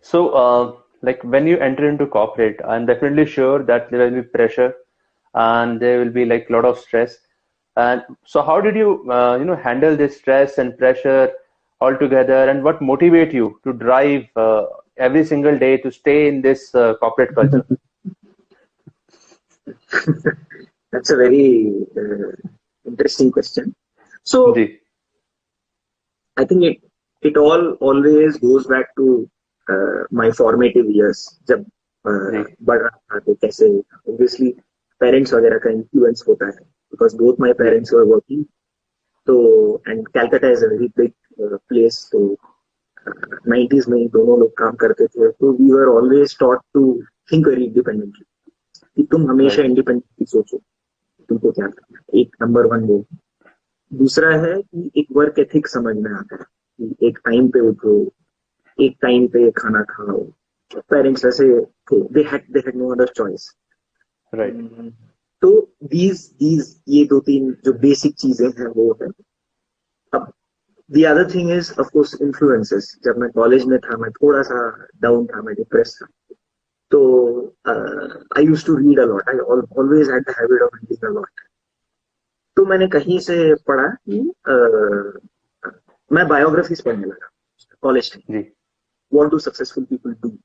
So, like when you enter into corporate, I'm definitely sure that there will be pressure and there will be like a lot of stress. And so, how did you, handle this stress and pressure altogether? And what motivate you to drive every single day to stay in this corporate culture? That's a very interesting question. So ji, I think it all always goes back to my formative years. जब जी, बढ़ रहा था तो कैसे obviously parents वगैरह का influence होता है because both my ji, parents were working. तो and Calcutta is a very big place. तो 90s में दोनों लोग काम करते थे तो we were always taught to think very independently कि तुम हमेशा right, इंडिपेंडेंटली सोचो तुमको क्या करना है एक नंबर वन वो दूसरा है कि एक वर्क एथिक समझ में आता है कि एक टाइम पे उठो एक टाइम पे खाना खाओ पेरेंट्स ऐसे थे they had no other choice right, तो दीज ये दो तीन जो बेसिक चीजें हैं वो है अब the other thing is of course influences जब मैं कॉलेज में था मैं थोड़ा सा डाउन था मैं डिप्रेस था तो I use to read a lot I always had the habit of reading a lot तो मैंने कहीं से पढ़ा कि मैं बायोग्राफीज पढ़ने लगा कॉलेज टाइम जी, what do successful people do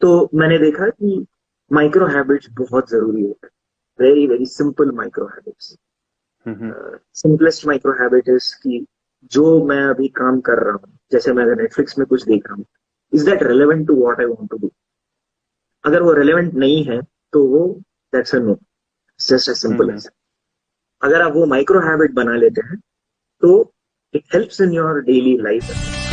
तो मैंने देखा कि माइक्रो हैबिट्स बहुत जरूरी होता है very very simple micro habits hmm, simplest micro habit is कि जो मैं अभी काम कर रहा हूँ जैसे मैं अगर नेटफ्लिक्स में कुछ देख रहा हूँ is that relevant to what I want to do अगर वो रेलेवेंट नहीं है तो वो that's a no just as simple hmm, as अगर आप वो माइक्रो हैबिट बना लेते हैं तो it helps in your daily life